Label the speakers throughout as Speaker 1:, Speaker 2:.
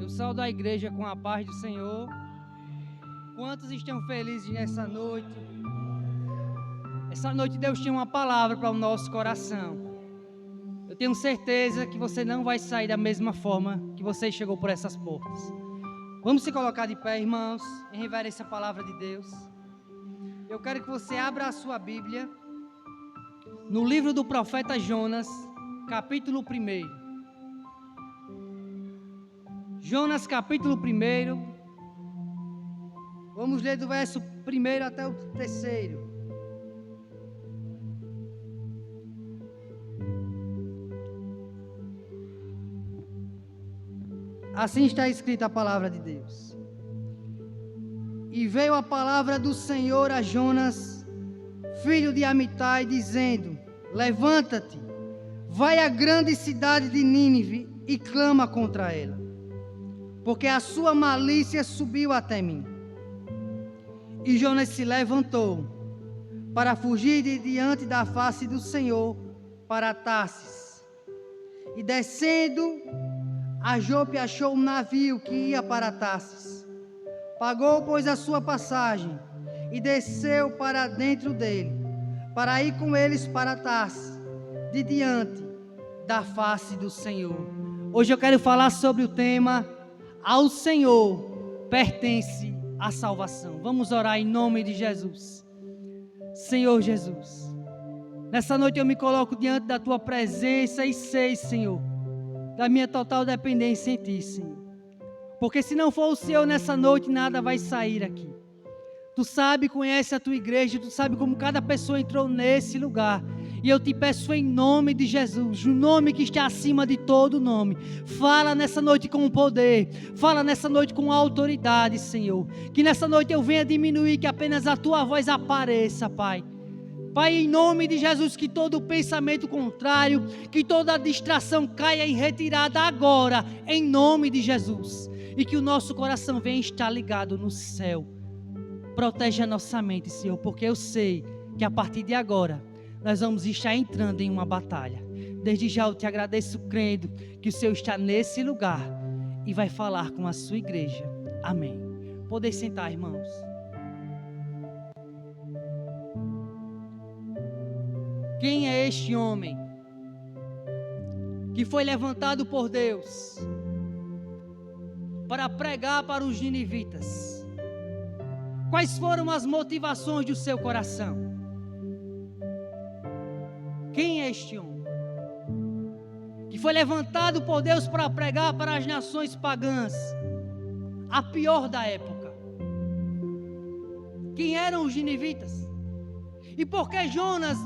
Speaker 1: Eu saúdo a igreja com a paz do Senhor. Quantos estão felizes nessa noite? Essa noite Deus tinha uma palavra para o nosso coração. Eu tenho certeza que você não vai sair da mesma forma que você chegou por essas portas. Vamos se colocar de pé, irmãos, em reverência à palavra de Deus. Eu quero que você abra a sua Bíblia no livro do profeta Jonas, capítulo 1. Jonas, capítulo 1. Vamos ler do verso 1 até o 3. Assim está escrita a palavra de Deus. E veio a palavra do Senhor a Jonas, filho de Amitai, dizendo: Levanta-te, vai à grande cidade de Nínive e clama contra ela, porque a sua malícia subiu até mim. E Jonas se levantou para fugir de diante da face do Senhor para Tarsis. E descendo a Jope, achou um navio que ia para Tarsis. Pagou, pois, a sua passagem e desceu para dentro dele, para ir com eles para Tarsis, de diante da face do Senhor. Hoje eu quero falar sobre o tema: ao Senhor pertence a salvação. Vamos orar em nome de Jesus. Senhor Jesus, nessa noite eu me coloco diante da Tua presença e sei, Senhor, da minha total dependência em Ti, Senhor. Porque se não for o Senhor nessa noite, nada vai sair aqui. Tu sabe, conhece a Tua igreja, Tu sabe como cada pessoa entrou nesse lugar. E eu te peço em nome de Jesus, o nome que está acima de todo nome. Fala nessa noite com poder, fala nessa noite com autoridade, Senhor. Que nessa noite eu venha diminuir, que apenas a Tua voz apareça, Pai. Pai, em nome de Jesus, que todo pensamento contrário, que toda distração caia em retirada agora, em nome de Jesus. E que o nosso coração venha estar ligado no céu. Proteja a nossa mente, Senhor, porque eu sei que a partir de agora nós vamos estar entrando em uma batalha. Desde já eu te agradeço, crendo que o Senhor está nesse lugar e vai falar com a sua igreja. Amém. Podem sentar, irmãos. Quem é este homem que foi levantado por Deus para pregar para os ninivitas? Quais foram as motivações do seu coração? Quem é este homem que foi levantado por Deus para pregar para as nações pagãs, a pior da época? Quem eram os ninivitas? E por que Jonas,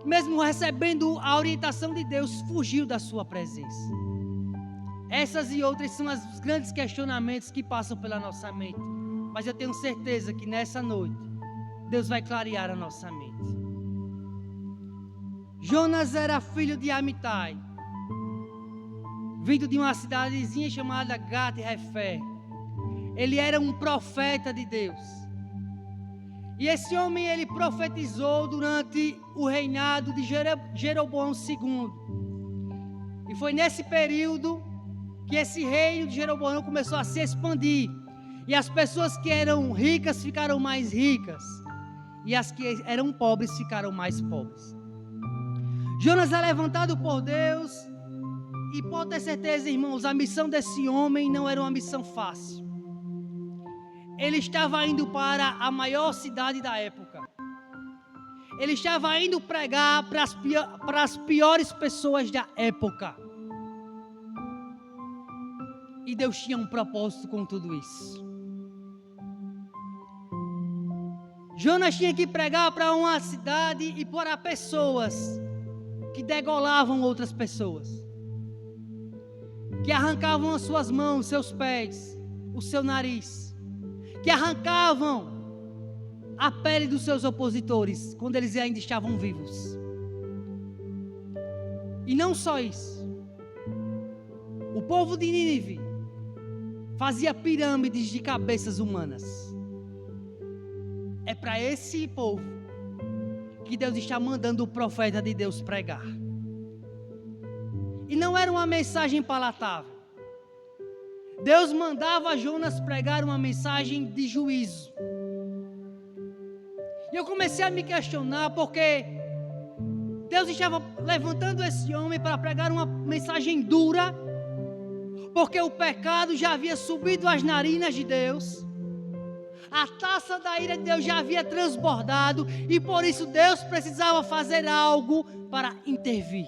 Speaker 1: mesmo recebendo a orientação de Deus, fugiu da sua presença? Essas e outras são os grandes questionamentos que passam pela nossa mente. Mas eu tenho certeza que nessa noite Deus vai clarear a nossa mente. Jonas era filho de Amitai, vindo de uma cidadezinha chamada Gat-Hefer. Ele era um profeta de Deus. E esse homem, ele profetizou durante o reinado de Jeroboão II. E foi nesse período que esse reino de Jeroboão começou a se expandir. E as pessoas que eram ricas ficaram mais ricas. E as que eram pobres ficaram mais pobres. Jonas é levantado por Deus. E pode ter certeza, irmãos, a missão desse homem não era uma missão fácil. Ele estava indo para a maior cidade da época. Ele estava indo pregar para as piores pessoas da época. E Deus tinha um propósito com tudo isso. Jonas tinha que pregar para uma cidade e para pessoas que degolavam outras pessoas, que arrancavam as suas mãos, seus pés, o seu nariz, que arrancavam a pele dos seus opositores quando eles ainda estavam vivos. E não só isso, o povo de Nínive fazia pirâmides de cabeças humanas. É para esse povo que Deus está mandando o profeta de Deus pregar. E não era uma mensagem palatável. Deus mandava Jonas pregar uma mensagem de juízo. E eu comecei a me questionar porque Deus estava levantando esse homem para pregar uma mensagem dura, porque o pecado já havia subido às narinas de Deus, a taça da ira de Deus já havia transbordado, e por isso Deus precisava fazer algo para intervir.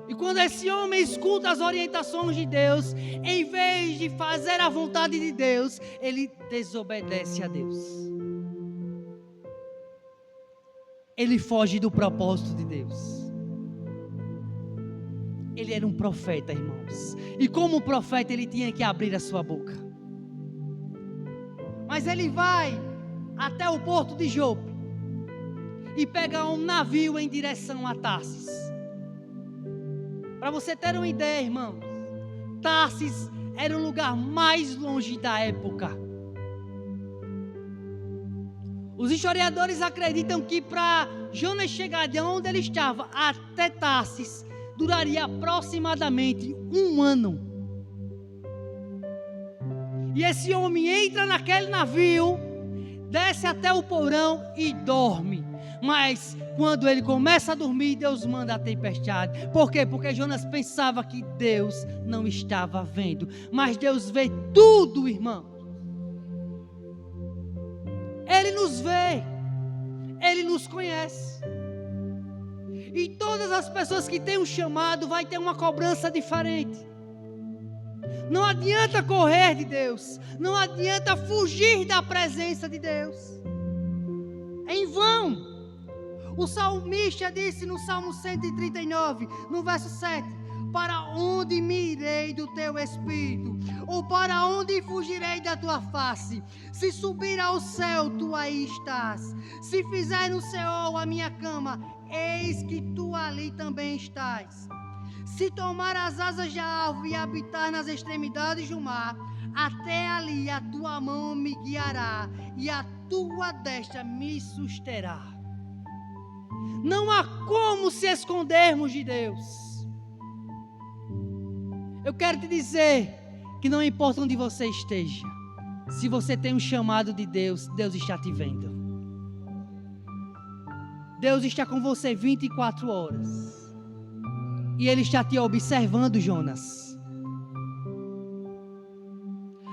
Speaker 1: E quando esse homem escuta as orientações de Deus, em vez de fazer a vontade de Deus, ele desobedece a Deus. Ele foge do propósito de Deus. Ele era um profeta, irmãos. E como profeta, ele tinha que abrir a sua boca. Mas ele vai até o porto de Jope e pega um navio em direção a Tarsis. Para você ter uma ideia, irmãos, Tarsis era o lugar mais longe da época. Os historiadores acreditam que para Jonas chegar de onde ele estava até Tarsis, duraria aproximadamente 1 ano. E esse homem entra naquele navio, desce até o porão e dorme. Mas quando ele começa a dormir, Deus manda a tempestade. Por quê? Porque Jonas pensava que Deus não estava vendo. Mas Deus vê tudo, irmão. Ele nos vê. Ele nos conhece. E todas as pessoas que têm um chamado vai ter uma cobrança diferente. Não adianta correr de Deus. Não adianta fugir da presença de Deus. É em vão. O salmista disse no Salmo 139, no verso 7: para onde me irei do teu espírito? Ou para onde fugirei da tua face? Se subir ao céu, tu aí estás. Se fizer no Seol a minha cama, eis que tu ali também estás. Se tomar as asas da árvore e habitar nas extremidades do mar, até ali a tua mão me guiará e a tua destra me susterá. Não há como se escondermos de Deus. Eu quero te dizer que não importa onde você esteja, se você tem um chamado de Deus, Deus está te vendo. Deus está com você 24 horas. E Ele está te observando, Jonas.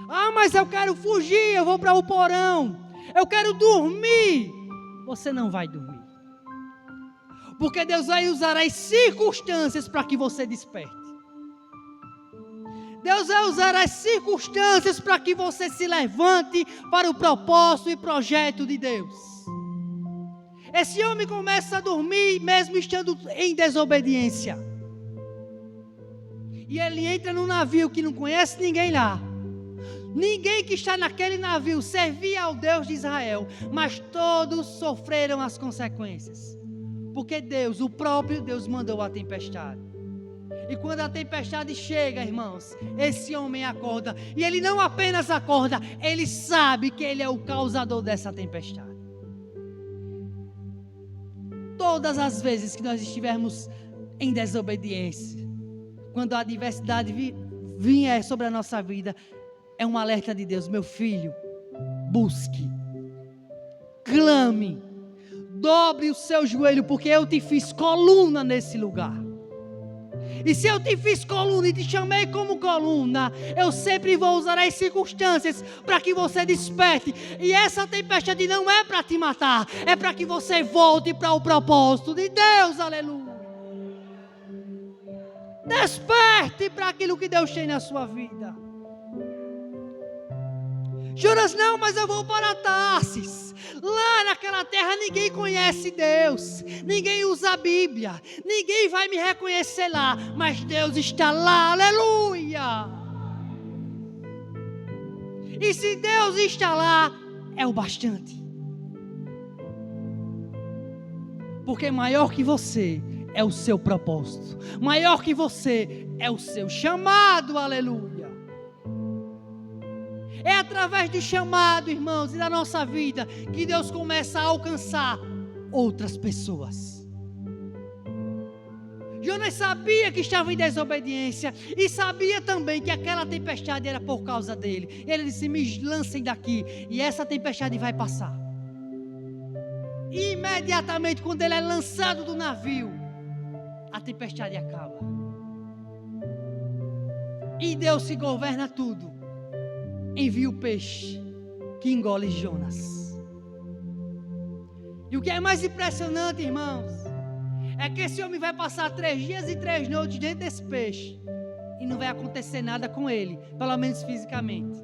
Speaker 1: Ah, mas eu quero fugir, eu vou para o porão. Eu quero dormir. Você não vai dormir. Porque Deus vai usar as circunstâncias para que você desperte. Deus vai usar as circunstâncias para que você se levante para o propósito e projeto de Deus. Esse homem começa a dormir mesmo estando em desobediência. E ele entra num navio que não conhece ninguém lá. Ninguém que está naquele navio servia ao Deus de Israel, mas todos sofreram as consequências. Porque Deus, o próprio Deus, mandou a tempestade. E quando a tempestade chega, irmãos, esse homem acorda. E ele não apenas acorda, ele sabe que ele é o causador dessa tempestade. Todas as vezes que nós estivermos em desobediência, quando a adversidade vier sobre a nossa vida, é um alerta de Deus: meu filho, busque, clame, dobre o seu joelho, porque eu te fiz coluna nesse lugar. E se eu te fiz coluna e te chamei como coluna, eu sempre vou usar as circunstâncias para que você desperte. E essa tempestade não é para te matar, é para que você volte para o propósito de Deus. Aleluia. Desperte para aquilo que Deus tem na sua vida. Jonas, não, mas eu vou para Tarsis. Lá naquela terra ninguém conhece Deus, ninguém usa a Bíblia, ninguém vai me reconhecer lá, mas Deus está lá, aleluia. E se Deus está lá, é o bastante. Porque maior que você é o seu propósito, maior que você é o seu chamado, aleluia. É através do chamado, irmãos, e da nossa vida, que Deus começa a alcançar outras pessoas. Jonas sabia que estava em desobediência e sabia também que aquela tempestade era por causa dele. Ele disse: me lancem daqui e essa tempestade vai passar. E imediatamente, quando ele é lançado do navio, a tempestade acaba. E Deus, que governa tudo, envia o peixe que engole Jonas. E o que é mais impressionante, irmãos, é que esse homem vai passar 3 dias e 3 noites dentro desse peixe e não vai acontecer nada com ele, pelo menos fisicamente.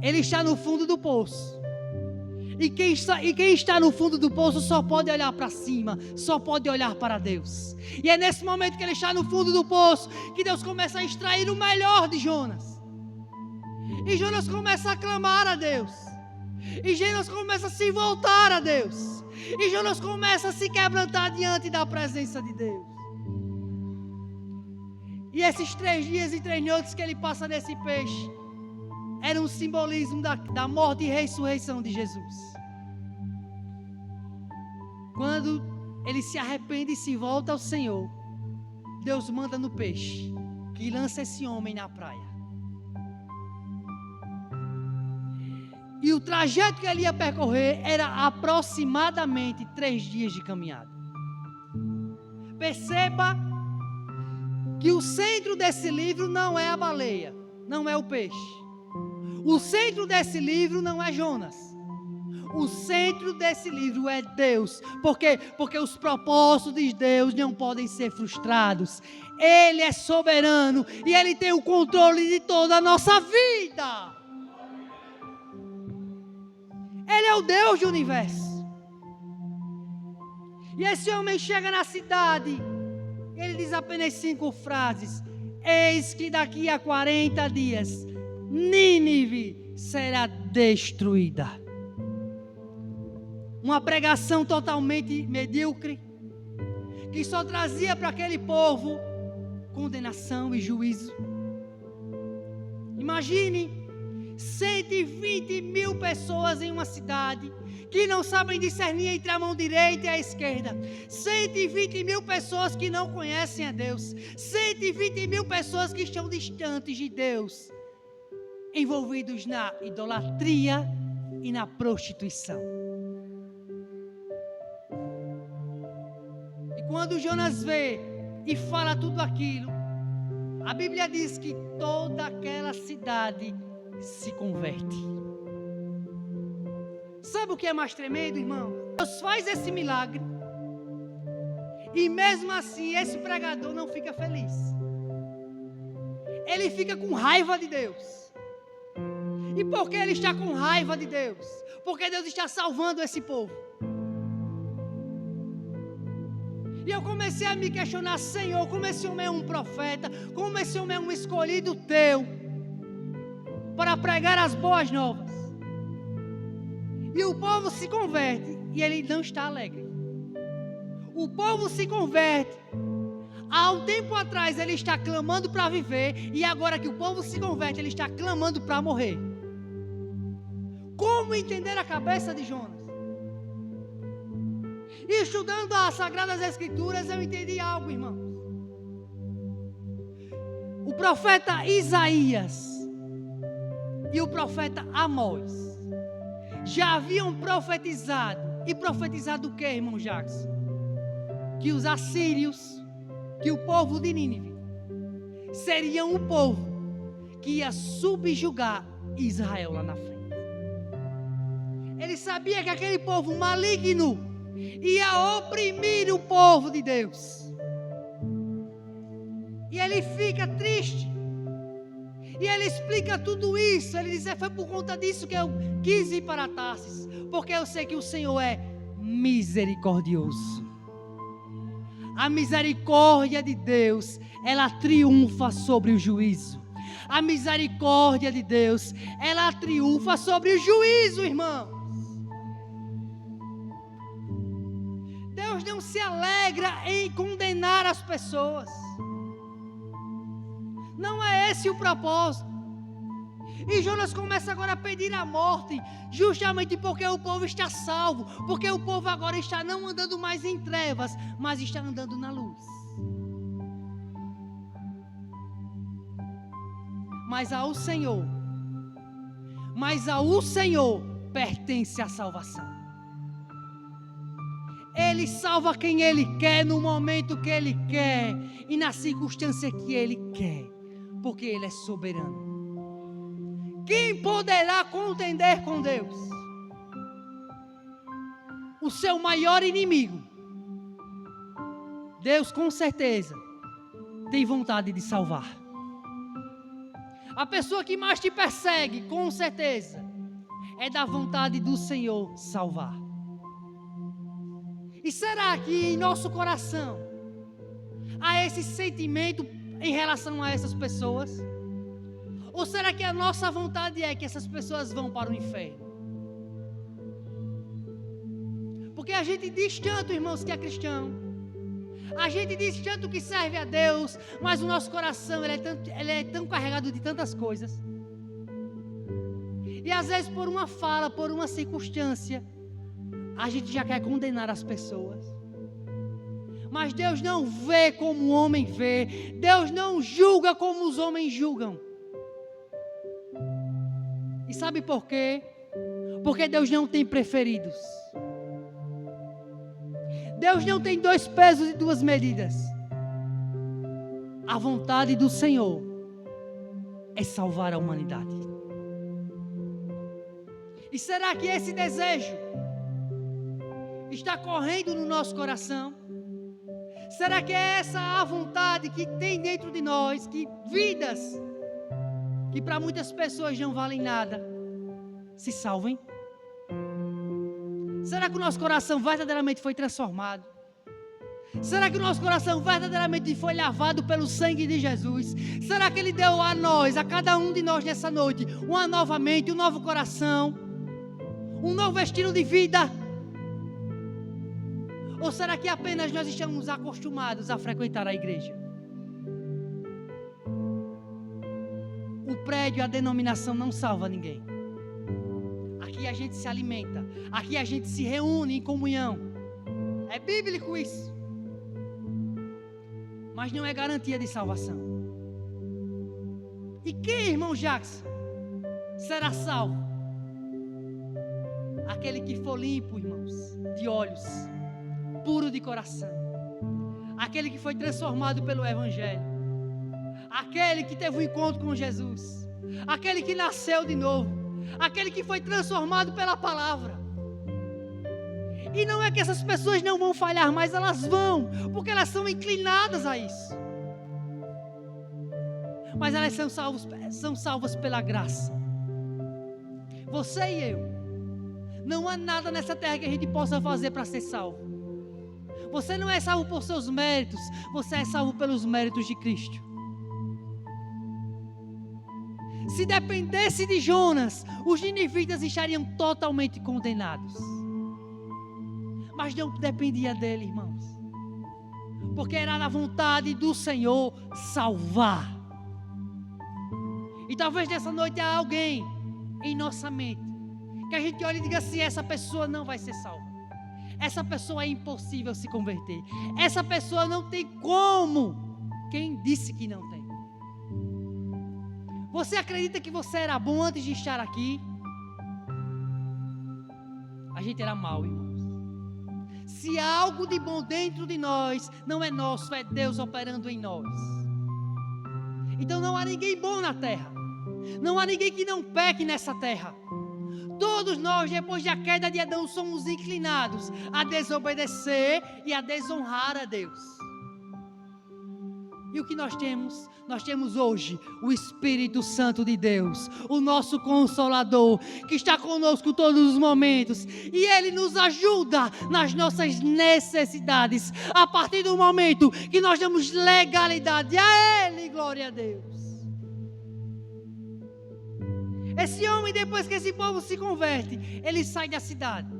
Speaker 1: Ele está no fundo do poço. E quem está no fundo do poço só pode olhar para cima, só pode olhar para Deus. E é nesse momento que ele está no fundo do poço que Deus começa a extrair o melhor de Jonas. E Jonas começa a clamar a Deus. E Jonas começa a se voltar a Deus. E Jonas começa a se quebrantar diante da presença de Deus. E esses 3 dias e 3 noites que ele passa nesse peixe era um simbolismo da morte e ressurreição de Jesus. Quando ele se arrepende e se volta ao Senhor, Deus manda no peixe que lança esse homem na praia. E o trajeto que ele ia percorrer era aproximadamente 3 dias de caminhada. Perceba que o centro desse livro não é a baleia, não é o peixe. O centro desse livro não é Jonas. O centro desse livro é Deus. Por quê? Porque os propósitos de Deus não podem ser frustrados. Ele é soberano e Ele tem o controle de toda a nossa vida. Ele é o Deus do universo. E esse homem chega na cidade. Ele diz apenas 5 frases. Eis que daqui a 40 dias Nínive será destruída. Uma pregação totalmente medíocre, que só trazia para aquele povo condenação e juízo. Imagine 120 mil pessoas em uma cidade que não sabem discernir entre a mão direita e a esquerda. 120 mil pessoas que não conhecem a Deus. 120 mil pessoas que estão distantes de Deus, envolvidos na idolatria e na prostituição. E quando Jonas vê e fala tudo aquilo, a Bíblia diz que toda aquela cidade se converte. Sabe o que é mais tremendo, irmão? Deus faz esse milagre e mesmo assim esse pregador não fica feliz. Ele fica com raiva de Deus. E por que ele está com raiva de Deus? Porque Deus está salvando esse povo. E eu comecei a me questionar: Senhor, como esse homem é um profeta, como esse homem é um escolhido teu para pregar as boas novas. E o povo se converte e ele não está alegre. O povo se converte. Há um tempo atrás ele está clamando para viver, e agora que o povo se converte, ele está clamando para morrer. Como entender a cabeça de Jonas? E estudando as Sagradas Escrituras, eu entendi algo, irmãos. O profeta Isaías e o profeta Amós já haviam profetizado. E profetizado o que, irmão Jackson? Que os assírios, que o povo de Nínive seriam o povo que ia subjugar Israel lá na frente. Ele sabia que aquele povo maligno ia oprimir o povo de Deus. E ele fica triste. E ele explica tudo isso. Ele diz: foi por conta disso que eu quis ir para Tarsis, porque eu sei que o Senhor é misericordioso. A misericórdia de Deus, ela triunfa sobre o juízo. A misericórdia de Deus, ela triunfa sobre o juízo, irmãos. Deus não se alegra em condenar as pessoas. Não é esse o propósito. E Jonas começa agora a pedir a morte, justamente porque o povo está salvo, porque o povo agora está não andando mais em trevas, mas está andando na luz. Mas ao Senhor pertence a salvação. Ele salva quem Ele quer, no momento que Ele quer e na circunstância que Ele quer, porque Ele é soberano. Quem poderá contender com Deus? O seu maior inimigo. Deus com certeza tem vontade de salvar. A pessoa que mais te persegue, com certeza, é da vontade do Senhor salvar. E será que em nosso coração há esse sentimento em relação a essas pessoas? Ou será que a nossa vontade é que essas pessoas vão para o inferno? Porque a gente diz tanto, irmãos, que é cristão. A gente diz tanto que serve a Deus, mas o nosso coração ele é tão carregado de tantas coisas. E às vezes por uma fala, por uma circunstância, a gente já quer condenar as pessoas. Mas Deus não vê como o homem vê. Deus não julga como os homens julgam. E sabe por quê? Porque Deus não tem preferidos. Deus não tem dois pesos e duas medidas. A vontade do Senhor é salvar a humanidade. E será que esse desejo está correndo no nosso coração? Será que é essa a vontade que tem dentro de nós, que vidas que para muitas pessoas não valem nada, se salvem? Será que o nosso coração verdadeiramente foi transformado? Será que o nosso coração verdadeiramente foi lavado pelo sangue de Jesus? Será que Ele deu a nós, a cada um de nós nessa noite, uma nova mente, um novo coração, um novo estilo de vida? Ou será que apenas nós estamos acostumados a frequentar a igreja? O prédio, a denominação não salva ninguém. Aqui a gente se alimenta, aqui a gente se reúne em comunhão. É bíblico isso. Mas não é garantia de salvação. E quem, irmão Jackson, será salvo? Aquele que for limpo, irmãos, de olhos, puro de coração. Aquele que foi transformado pelo Evangelho. Aquele que teve um encontro com Jesus. Aquele que nasceu de novo. Aquele que foi transformado pela palavra. E não é que essas pessoas não vão falhar, mas elas vão, porque elas são inclinadas a isso. Mas elas são salvas pela graça. Você e eu. Não há nada nessa terra que a gente possa fazer para ser salvo. Você não é salvo por seus méritos, você é salvo pelos méritos de Cristo. Se dependesse de Jonas, os ninivitas estariam totalmente condenados. Mas não dependia dele, irmãos. Porque era na vontade do Senhor salvar. E talvez nessa noite há alguém em nossa mente que a gente olhe e diga assim: essa pessoa não vai ser salva. Essa pessoa é impossível se converter. Essa pessoa não tem como. Quem disse que não tem? Você acredita que você era bom antes de estar aqui? A gente era mau, irmãos. Se há algo de bom dentro de nós, não é nosso, é Deus operando em nós. Então não há ninguém bom na terra. Não há ninguém que não peque nessa terra. Todos nós, depois da queda de Adão, somos inclinados a desobedecer e a desonrar a Deus. E o que nós temos? Nós temos hoje o Espírito Santo de Deus, o nosso Consolador, que está conosco todos os momentos. E Ele nos ajuda nas nossas necessidades, a partir do momento que nós damos legalidade a Ele, glória a Deus. Esse homem, depois que esse povo se converte, ele sai da cidade.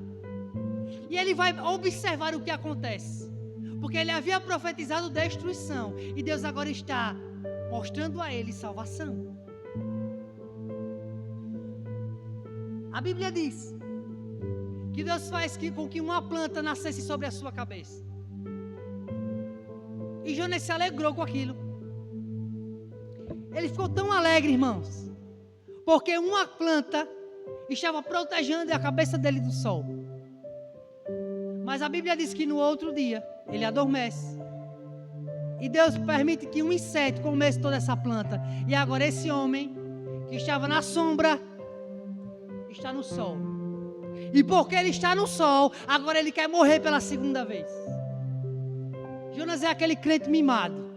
Speaker 1: E ele vai observar o que acontece. Porque ele havia profetizado destruição. E Deus agora está mostrando a ele salvação. A Bíblia diz que Deus faz com que uma planta nascesse sobre a sua cabeça. E Jonas se alegrou com aquilo. Ele ficou tão alegre, irmãos, porque uma planta estava protegendo a cabeça dele do sol. Mas a Bíblia diz que no outro dia ele adormece. E Deus permite que um inseto comesse toda essa planta. E agora esse homem que estava na sombra está no sol. E porque ele está no sol, agora ele quer morrer pela segunda vez. Jonas é aquele crente mimado.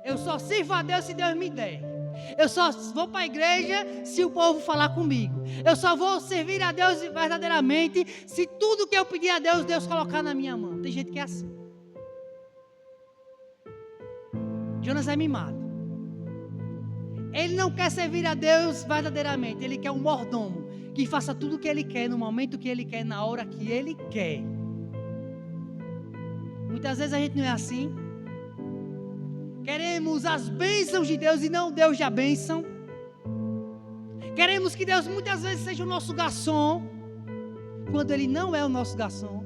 Speaker 1: Eu só sirvo a Deus se Deus me der. Eu só vou para a igreja se o povo falar comigo. Eu só vou servir a Deus verdadeiramente se tudo que eu pedir a Deus, Deus colocar na minha mão. Tem gente que é assim. Jonas é mimado. Ele não quer servir a Deus verdadeiramente. Ele quer um mordomo que faça tudo o que ele quer, no momento que ele quer, na hora que ele quer. Muitas vezes a gente não é assim. Queremos as bênçãos de Deus e não Deus de a bênção. Queremos que Deus muitas vezes seja o nosso garçom, quando Ele não é o nosso garçom.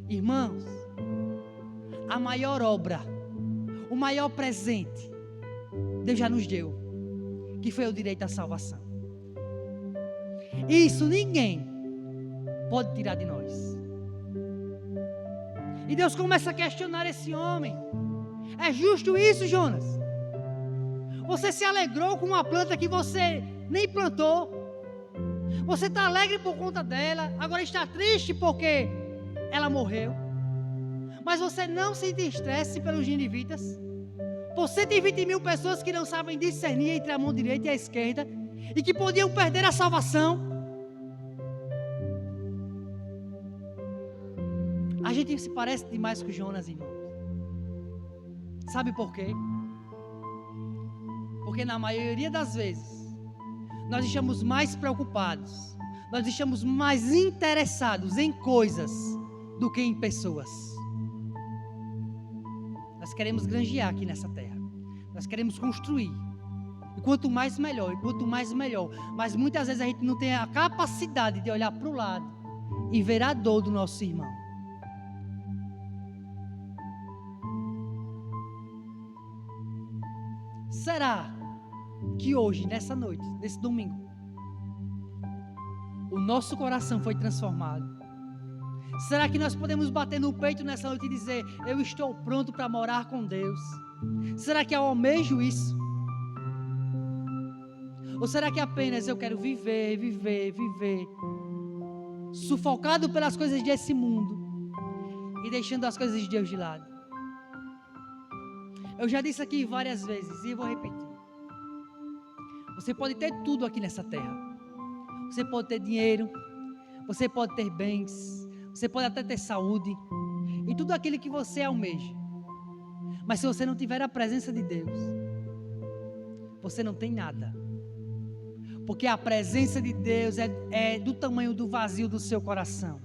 Speaker 1: Irmãos, a maior obra, o maior presente, Deus já nos deu, que foi o direito à salvação. Isso ninguém pode tirar de nós. E Deus começa a questionar esse homem. É justo isso, Jonas? Você se alegrou com uma planta que você nem plantou. Você está alegre por conta dela. Agora está triste porque ela morreu. Mas você não se entristece pelos ninivitas. Por 120 mil pessoas que não sabem discernir entre a mão direita e a esquerda. E que podiam perder a salvação. A gente se parece demais com Jonas, irmãos. Sabe por quê? Porque na maioria das vezes, nós estamos mais preocupados, nós estamos mais interessados em coisas do que em pessoas. Nós queremos granjear aqui nessa terra. Nós queremos construir. E quanto mais melhor, e quanto mais melhor. Mas muitas vezes a gente não tem a capacidade de olhar para o lado e ver a dor do nosso irmão. Será que hoje, nessa noite, nesse domingo, o nosso coração foi transformado? Será que nós podemos bater no peito nessa noite e dizer: eu estou pronto para morar com Deus? Será que eu almejo isso? Ou será que apenas eu quero viver, sufocado pelas coisas desse mundo e deixando as coisas de Deus de lado? Eu já disse aqui várias vezes e vou repetir. Você pode ter tudo aqui nessa terra. Você pode ter dinheiro, você pode ter bens, você pode até ter saúde e tudo aquilo que você almeja. Mas se você não tiver a presença de Deus, você não tem nada. Porque a presença de Deus é do tamanho do vazio do seu coração.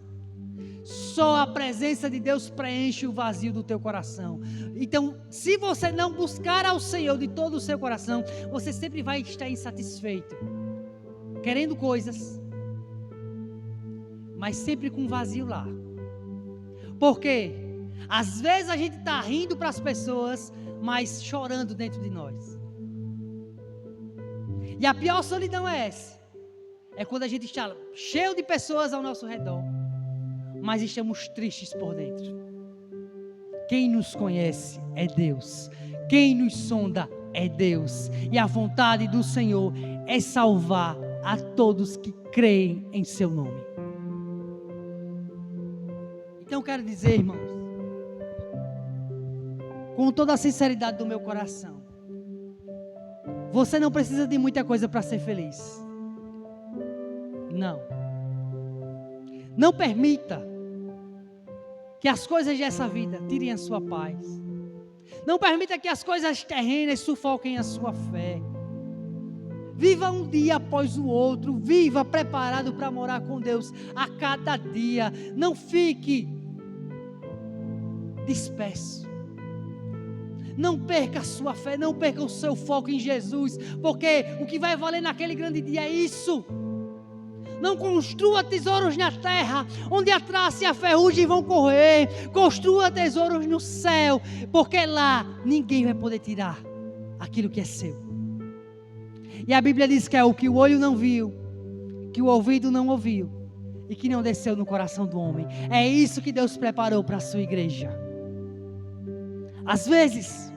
Speaker 1: Só a presença de Deus preenche o vazio do teu coração. Então, se você não buscar ao Senhor de todo o seu coração, você sempre vai estar insatisfeito, querendo coisas, mas sempre com vazio lá. Porque às vezes a gente está rindo para as pessoas, mas chorando dentro de nós. E a pior solidão é essa. É quando a gente está cheio de pessoas ao nosso redor, mas estamos tristes por dentro. Quem nos conhece é Deus. Quem nos sonda é Deus. E a vontade do Senhor é salvar a todos que creem em seu nome. Então eu quero dizer, irmãos, com toda a sinceridade do meu coração, você não precisa de muita coisa para ser feliz. Não. Não permita que as coisas dessa vida tirem a sua paz. Não permita que as coisas terrenas sufoquem a sua fé. Viva um dia após o outro. Viva preparado para morar com Deus a cada dia. Não fique disperso. Não perca a sua fé, não perca o seu foco em Jesus, porque o que vai valer naquele grande dia é isso. Não construa tesouros na terra, onde a traça e a ferrugem vão correr. Construa tesouros no céu, porque lá ninguém vai poder tirar aquilo que é seu. E a Bíblia diz que é o que o olho não viu, que o ouvido não ouviu e que não desceu no coração do homem. É isso que Deus preparou para a sua igreja. Às vezes,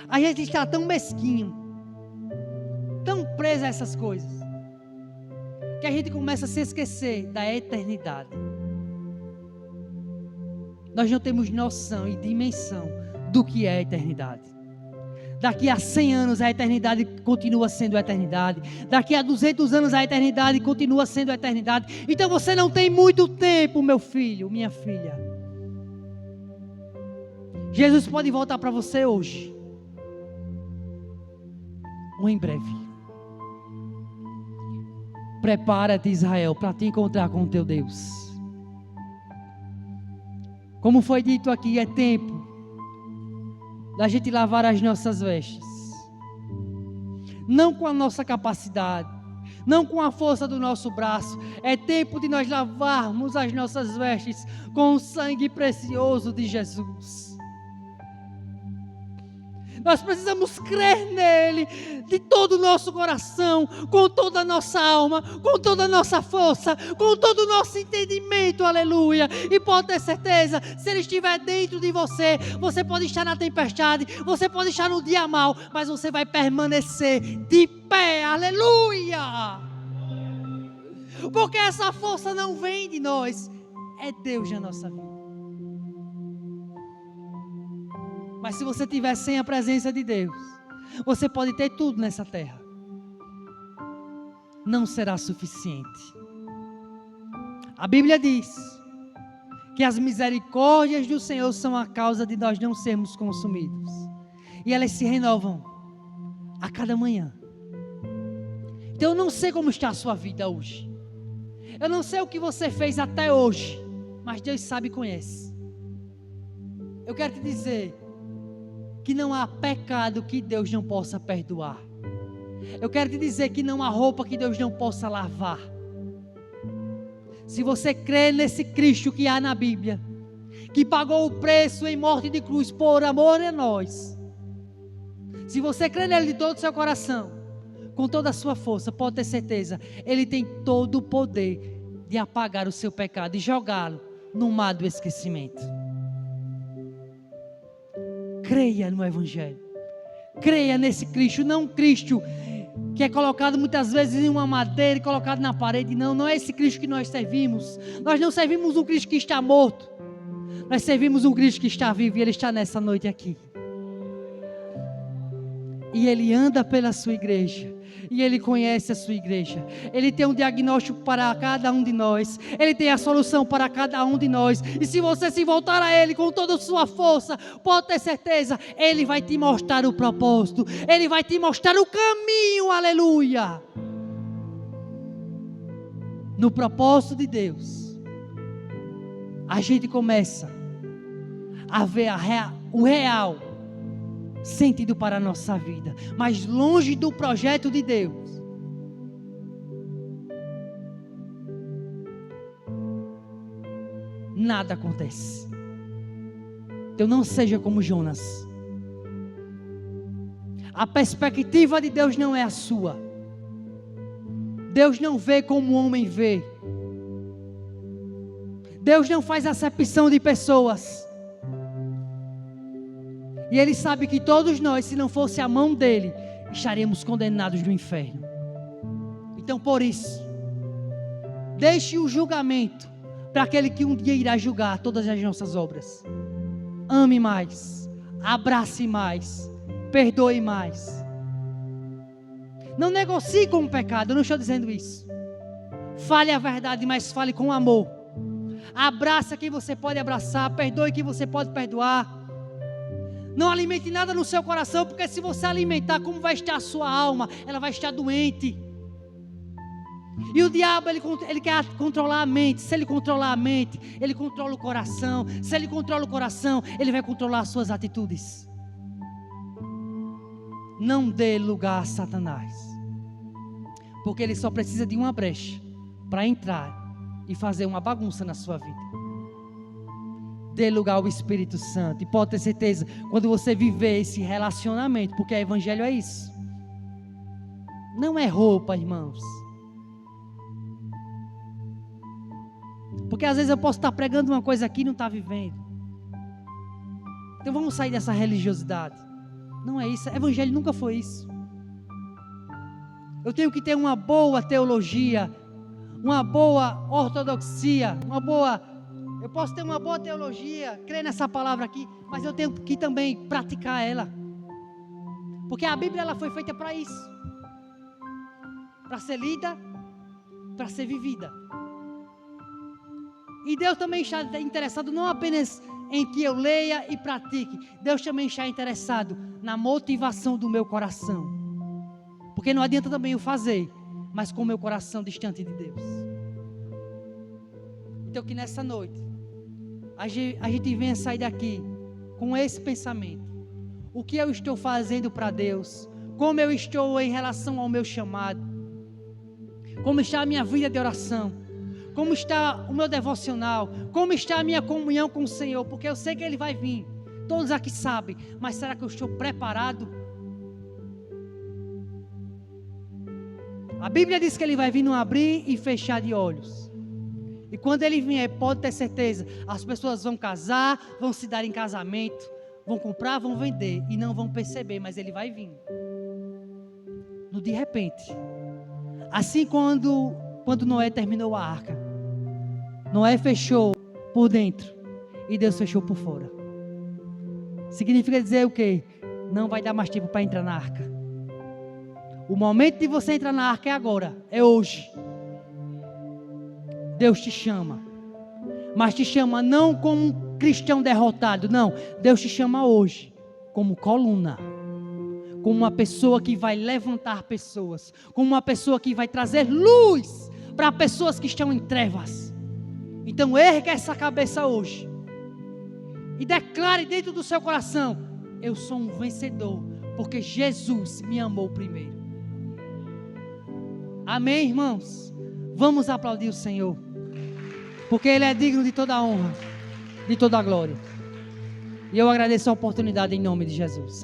Speaker 1: a gente está tão mesquinho, tão preso a essas coisas, que a gente começa a se esquecer da eternidade. Nós não temos noção e dimensão do que é a eternidade. Daqui a 100 anos a eternidade continua sendo a eternidade. Daqui a 200 anos a eternidade continua sendo a eternidade. Então você não tem muito tempo, meu filho, minha filha. Jesus pode voltar para você hoje, ou em breve. Prepara-te, Israel, para te encontrar com o teu Deus. Como foi dito aqui, é tempo da gente lavar as nossas vestes. Não com a nossa capacidade, não com a força do nosso braço. É tempo de nós lavarmos as nossas vestes com o sangue precioso de Jesus. Nós precisamos crer nele de todo o nosso coração, com toda a nossa alma, com toda a nossa força, com todo o nosso entendimento, aleluia. E pode ter certeza, se ele estiver dentro de você, você pode estar na tempestade, você pode estar no dia mau, mas você vai permanecer de pé, aleluia. Porque essa força não vem de nós, é Deus na nossa vida. Mas se você estiver sem a presença de Deus, você pode ter tudo nessa terra, não será suficiente. A Bíblia diz que as misericórdias do Senhor são a causa de nós não sermos consumidos, e elas se renovam a cada manhã. Então eu não sei como está a sua vida hoje, eu não sei o que você fez até hoje, mas Deus sabe e conhece. Eu quero te dizer que não há pecado que Deus não possa perdoar. Eu quero te dizer que não há roupa que Deus não possa lavar. Se você crê nesse Cristo que há na Bíblia, que pagou o preço em morte de cruz por amor a nós, se você crê nele de todo o seu coração, com toda a sua força, pode ter certeza, ele tem todo o poder de apagar o seu pecado e jogá-lo no mar do esquecimento. Creia no Evangelho, creia nesse Cristo, não um Cristo que é colocado muitas vezes em uma madeira e colocado na parede. Não é esse Cristo que nós servimos. Nós não servimos um Cristo que está morto, nós servimos um Cristo que está vivo, e Ele está nessa noite aqui, e Ele anda pela sua igreja, e Ele conhece a sua igreja. Ele tem um diagnóstico para cada um de nós, Ele tem a solução para cada um de nós. E se você se voltar a Ele com toda a sua força, pode ter certeza, Ele vai te mostrar o propósito, Ele vai te mostrar o caminho, aleluia. No propósito de Deus, a gente começa a ver o real sentido para a nossa vida. Mas longe do projeto de Deus, nada acontece. Então não seja como Jonas. A perspectiva de Deus não é a sua. Deus não vê como o homem vê. Deus não faz acepção de pessoas. E Ele sabe que todos nós, se não fosse a mão dEle, estaríamos condenados no inferno. Então por isso, deixe o julgamento para aquele que um dia irá julgar todas as nossas obras. Ame mais, abrace mais, perdoe mais. Não negocie com o pecado, eu não estou dizendo isso. Fale a verdade, mas fale com amor. Abraça quem você pode abraçar, perdoe quem você pode perdoar. Não alimente nada no seu coração, porque se você alimentar, como vai estar a sua alma? Ela vai estar doente. E o diabo, ele quer controlar a mente. Se ele controlar a mente, ele controla o coração. Se ele controla o coração, ele vai controlar as suas atitudes. não dê lugar a Satanás. Porque ele só precisa de uma brecha para entrar e fazer uma bagunça na sua vida. Dê lugar ao Espírito Santo. E pode ter certeza, quando você viver esse relacionamento, porque o evangelho é isso. Não é roupa, irmãos. Porque às vezes eu posso estar pregando uma coisa aqui e não estar vivendo. Então vamos sair dessa religiosidade. Não é isso, evangelho nunca foi isso. Eu tenho que ter uma boa teologia, uma boa ortodoxia, eu posso ter uma boa teologia, crer nessa palavra aqui, mas eu tenho que também praticar ela. Porque a Bíblia ela foi feita para isso. Para ser lida, para ser vivida. E Deus também está interessado não apenas em que eu leia e pratique. Deus também está interessado na motivação do meu coração. Porque não adianta também eu fazer, mas com o meu coração distante de Deus. Então que nessa noite, a gente venha sair daqui com esse pensamento. O que eu estou fazendo para Deus? Como eu estou em relação ao meu chamado? Como está a minha vida de oração? Como está o meu devocional? Como está a minha comunhão com o Senhor? Porque eu sei que Ele vai vir. Todos aqui sabem. Mas será que eu estou preparado? A Bíblia diz que Ele vai vir num abrir e fechar de olhos. E quando Ele vier, pode ter certeza, as pessoas vão casar, vão se dar em casamento, vão comprar, vão vender e não vão perceber, mas Ele vai vir. No de repente. Assim quando Noé terminou a arca, Noé fechou por dentro e Deus fechou por fora. Significa dizer o quê? Não vai dar mais tempo para entrar na arca. O momento de você entrar na arca é agora, é hoje. Deus te chama, mas te chama não como um cristão derrotado, não. Deus te chama hoje como coluna, como uma pessoa que vai levantar pessoas, como uma pessoa que vai trazer luz para pessoas que estão em trevas. Então erga essa cabeça hoje e declare dentro do seu coração: eu sou um vencedor, porque Jesus me amou primeiro. Amém, irmãos? Vamos aplaudir o Senhor, porque Ele é digno de toda a honra, de toda a glória. E eu agradeço a oportunidade em nome de Jesus.